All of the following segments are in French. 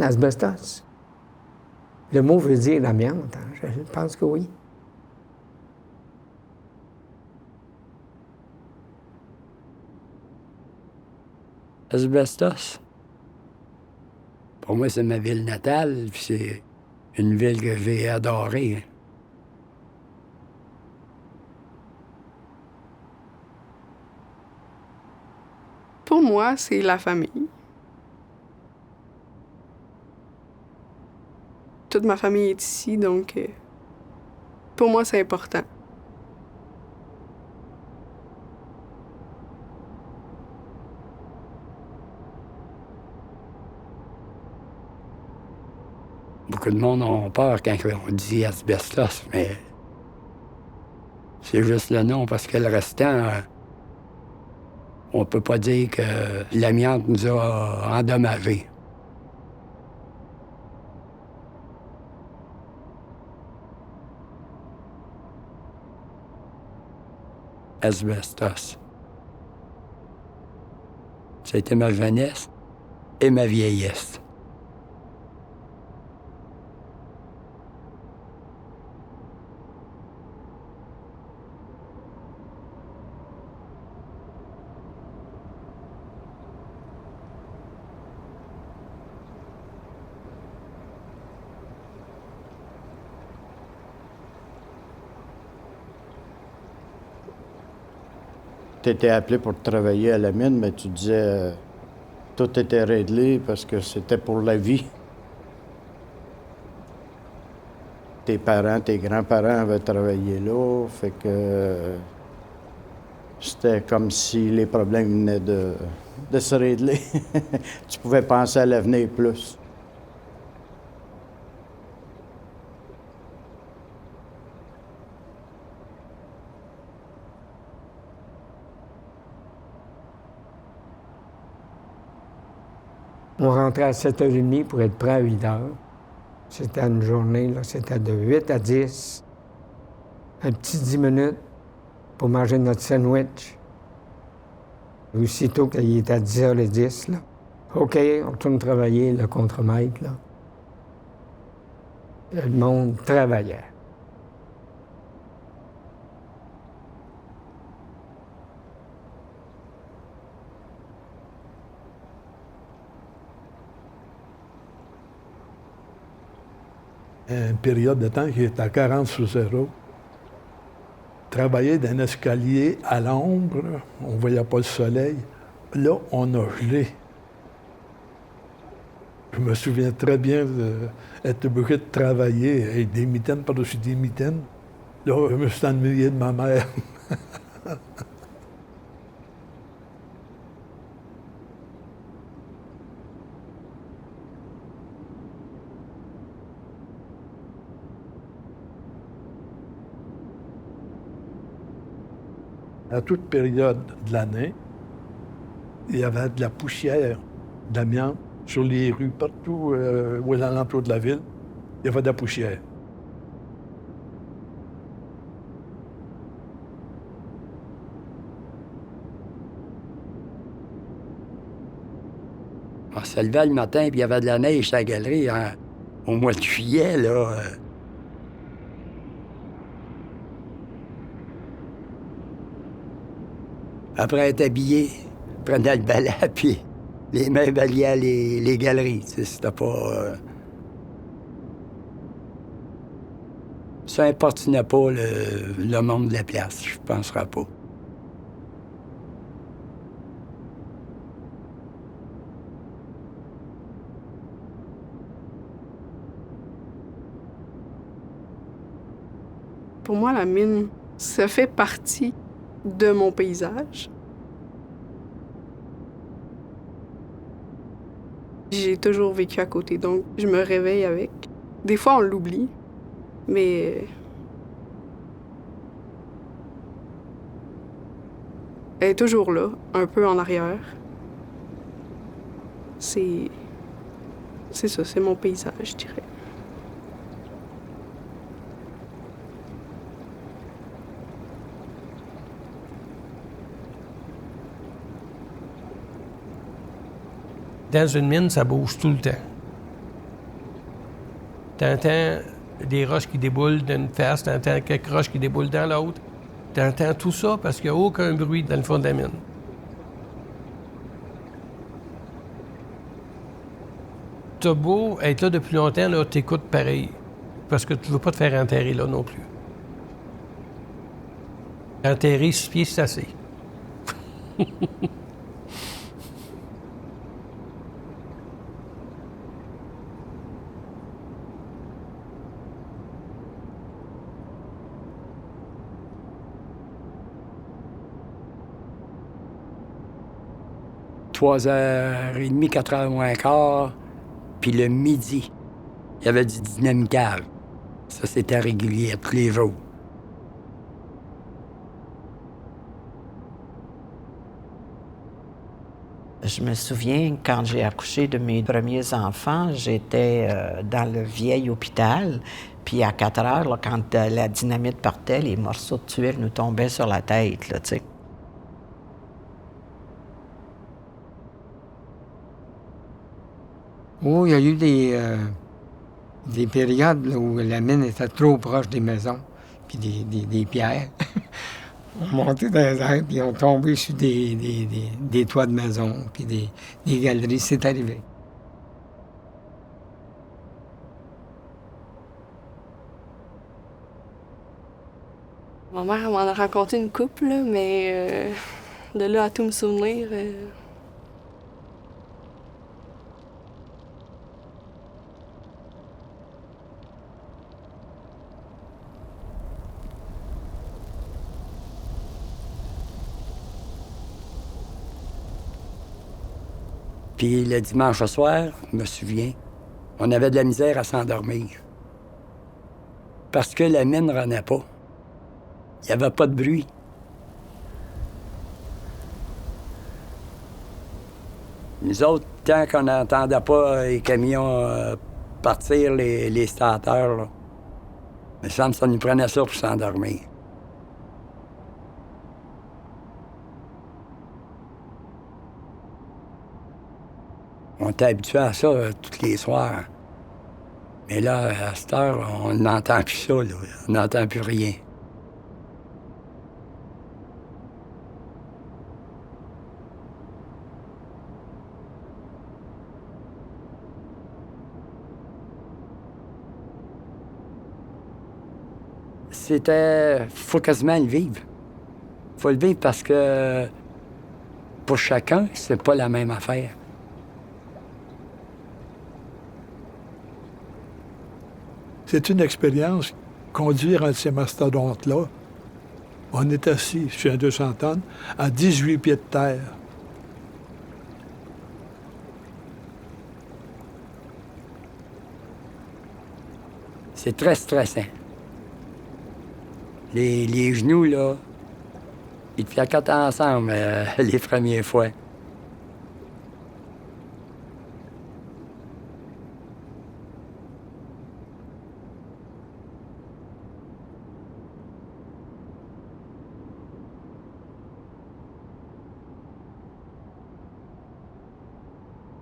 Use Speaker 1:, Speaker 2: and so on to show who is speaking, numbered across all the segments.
Speaker 1: Asbestos. Le mot veut dire amiante, hein? Je pense que oui.
Speaker 2: Asbestos. Pour moi, c'est ma ville natale, puis c'est une ville que j'ai adorée.
Speaker 3: Pour moi, c'est la famille. Toute ma famille est ici, donc pour moi, c'est important.
Speaker 2: Beaucoup de monde ont peur quand on dit asbestos, mais c'est juste le nom, parce que le restant, on peut pas dire que l'amiante nous a endommagés. Asbestos. Ça a été ma jeunesse et ma vieillesse.
Speaker 4: Tu étais appelé pour travailler à la mine, mais tu disais tout était réglé parce que c'était pour la vie. Tes parents, tes grands-parents avaient travaillé là, fait que c'était comme si les problèmes venaient de se régler. Tu pouvais penser à l'avenir plus.
Speaker 1: On rentrait à 7h30 pour être prêt à 8h. C'était une journée, là, c'était de 8 à 10. Un petit 10 minutes pour manger notre sandwich. Aussitôt qu'il était à 10h10, là. OK, on retourne travailler, le contremaître, là. Le monde travaillait.
Speaker 5: Une période de temps qui était à 40 sous zéro. Travailler dans un escalier à l'ombre, on ne voyait pas le soleil. Là, on a gelé. Je me souviens très bien d'être obligé de travailler avec des mitaines par-dessus des mitaines. Là, je me suis ennuyé de ma mère. À toute période de l'année, il y avait de la poussière d'amiante sur les rues, partout où est l'entour de la ville. Il y avait de la poussière.
Speaker 2: On se levait le matin, puis il y avait de la neige à la galerie au mois de juillet, là. Après être habillé, prenait le balai, puis les mains balayaient les galeries. C'était pas... Ça importunait pas le monde de la place, je penserais pas.
Speaker 3: Pour moi, la mine, ça fait partie de mon paysage. J'ai toujours vécu à côté, donc je me réveille avec. Des fois, on l'oublie, mais elle est toujours là, un peu en arrière. C'est ça, c'est mon paysage, je dirais.
Speaker 6: Dans une mine, ça bouge tout le temps. T'entends des roches qui déboulent d'une face, t'entends quelques roches qui déboulent dans l'autre. T'entends tout ça parce qu'il n'y a aucun bruit dans le fond de la mine. T'as beau être là depuis longtemps, là, t'écoutes pareil. Parce que tu veux pas te faire enterrer là non plus. Enterrer 6 pieds, c'est assez.
Speaker 2: Trois 3h30, 4h moins quart, puis le midi, il y avait du dynamitage. Ça, c'était régulier, tous les jours.
Speaker 7: Je me souviens, quand j'ai accouché de mes premiers enfants, j'étais dans le vieil hôpital. Puis à 4 heures, là, quand la dynamite partait, les morceaux de tuiles nous tombaient sur la tête, là, tu sais.
Speaker 1: Oh, il y a eu des périodes là, où la mine était trop proche des maisons, puis des pierres. On montait dans les airs, puis on tombait sur des toits de maison, puis des galeries. C'est arrivé.
Speaker 3: Ma mère elle m'en a raconté une couple, là, mais de là à tout me souvenir...
Speaker 2: Puis le dimanche au soir, je me souviens, on avait de la misère à s'endormir. Parce que la mine ne renaît pas. Il n'y avait pas de bruit. Nous autres, tant qu'on n'entendait pas les camions partir, les stateurs, là, il me semble que ça nous prenait ça pour s'endormir. On était habitué à ça tous les soirs. Mais là, à cette heure, on n'entend plus ça, là. On n'entend plus rien. Faut quasiment le vivre. Faut le vivre parce que pour chacun, c'est pas la même affaire.
Speaker 5: C'est une expérience, conduire un de ces mastodontes-là. On est assis sur un 200 tonnes à 18 pieds de terre.
Speaker 2: C'est très stressant. Les genoux, là, ils te placotent ensemble les premières fois.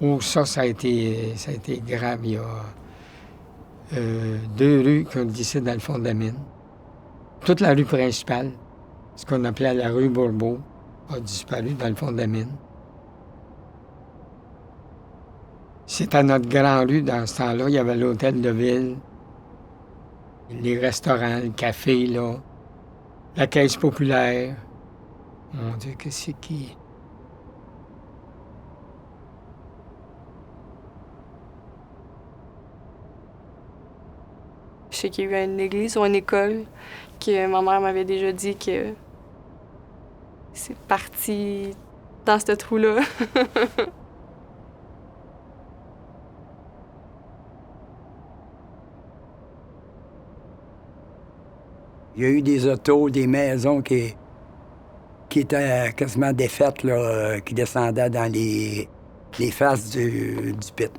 Speaker 1: Oh, ça a été grave. Il y a 2 rues qui ont glissé dans le fond de la mine. Toute la rue principale, ce qu'on appelait la rue Bourbeau, a disparu dans le fond de la mine. C'était notre grande rue dans ce temps-là. Il y avait l'hôtel de ville, les restaurants, le café, là, la caisse populaire. Mon Dieu, que c'est qui?
Speaker 3: Je sais qu'il y a eu une église ou une école que ma mère m'avait déjà dit que c'est parti dans ce trou-là.
Speaker 2: Il y a eu des autos, des maisons qui étaient quasiment défaites, là, qui descendaient dans les faces du pit.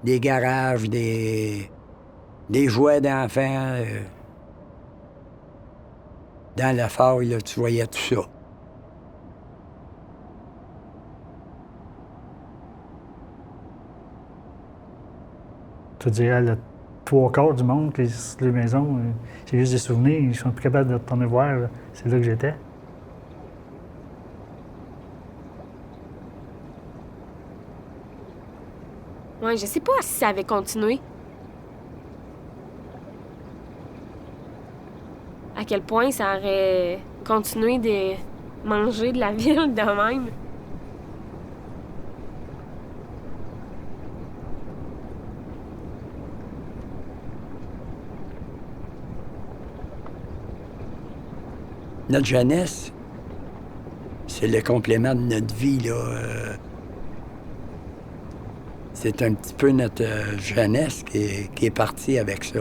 Speaker 2: Des garages, des jouets d'enfants. Dans la faille, là, tu voyais tout ça.
Speaker 8: Je te dirais, le 3/4 du monde, les maisons, j'ai juste des souvenirs, ils sont plus capables de retourner voir, là. C'est là que j'étais.
Speaker 9: Ouais, je sais pas si ça avait continué. À quel point ça aurait continué de manger de la ville de même.
Speaker 2: Notre jeunesse, c'est le complément de notre vie, là. C'est un petit peu notre jeunesse qui est partie avec ça.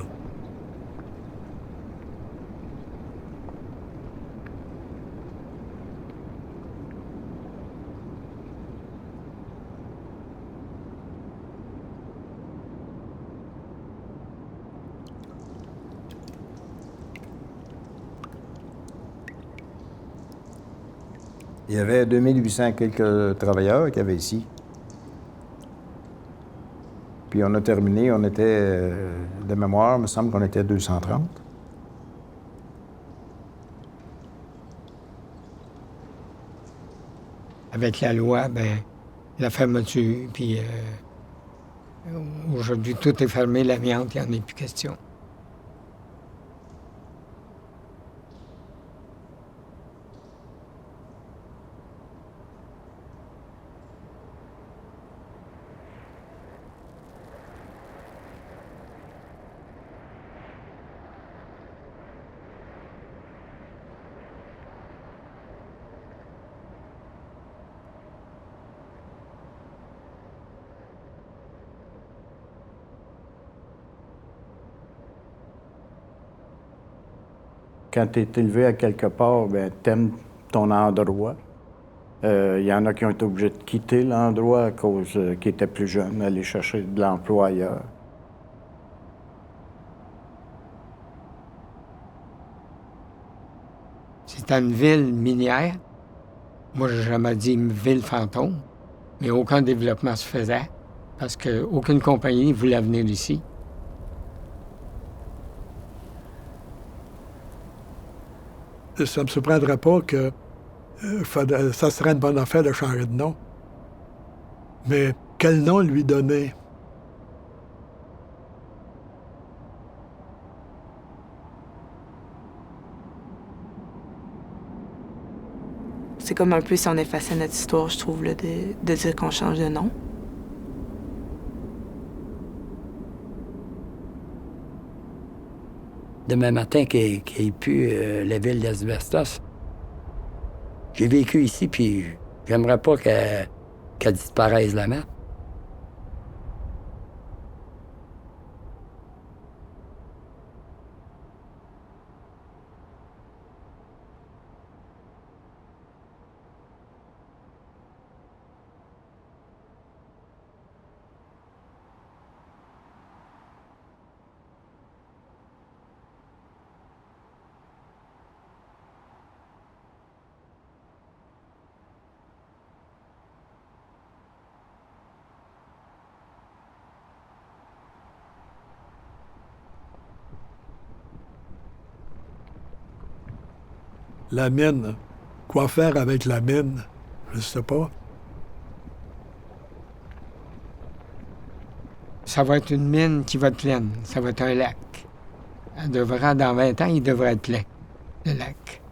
Speaker 10: Il y avait 2800 quelques travailleurs qui avaient ici. Puis on a terminé, on était, de mémoire, il me semble qu'on était 230.
Speaker 1: Avec la loi, ben la fermeture, puis aujourd'hui, tout est fermé, l'amiante, il n'y en a plus question.
Speaker 4: Quand tu es élevé à quelque part, ben t'aimes ton endroit. Il y en a qui ont été obligés de quitter l'endroit à cause qu'ils étaient plus jeunes, aller chercher de l'emploi ailleurs.
Speaker 1: C'était une ville minière. Moi, j'ai jamais dit une ville fantôme, mais aucun développement se faisait parce qu'aucune compagnie voulait venir ici.
Speaker 5: Ça ne me surprendrait pas que ça serait une bonne affaire de changer de nom. Mais quel nom lui donner?
Speaker 11: C'est comme un peu si on effaçait notre histoire, je trouve, là, de dire qu'on change de nom.
Speaker 2: Demain matin, qu'il n'y ait plus la ville d'Asbestos. J'ai vécu ici, puis j'aimerais pas qu'elle disparaisse la map.
Speaker 5: La mine. Quoi faire avec la mine? Je sais pas.
Speaker 1: Ça va être une mine qui va être pleine. Ça va être un lac. Dans 20 ans, il devrait être plein, le lac.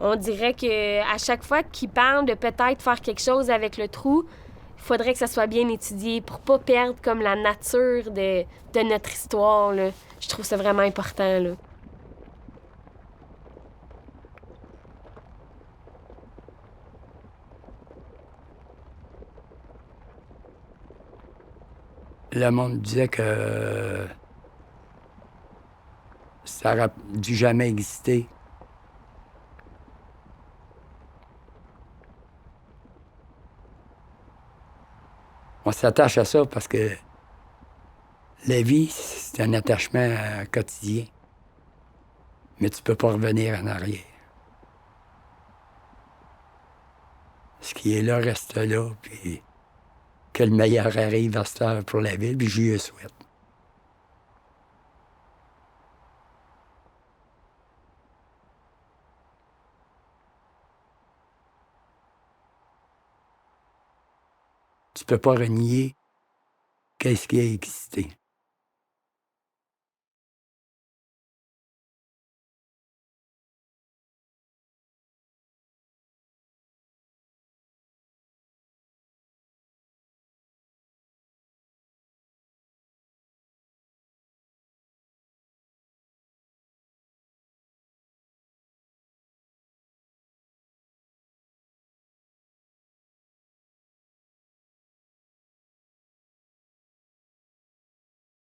Speaker 9: On dirait qu'à chaque fois qu'ils parlent de peut-être faire quelque chose avec le trou, il faudrait que ça soit bien étudié pour pas perdre comme la nature de notre histoire, là. Je trouve ça vraiment important, là.
Speaker 2: Le monde disait que ça aurait dû jamais exister. On s'attache à ça parce que la vie, c'est un attachement quotidien. Mais tu peux pas revenir en arrière. Ce qui est là reste là, puis que le meilleur arrive à cette heure pour la ville, puis j'y le souhaite. Tu peux pas renier qu'est-ce qui a existé.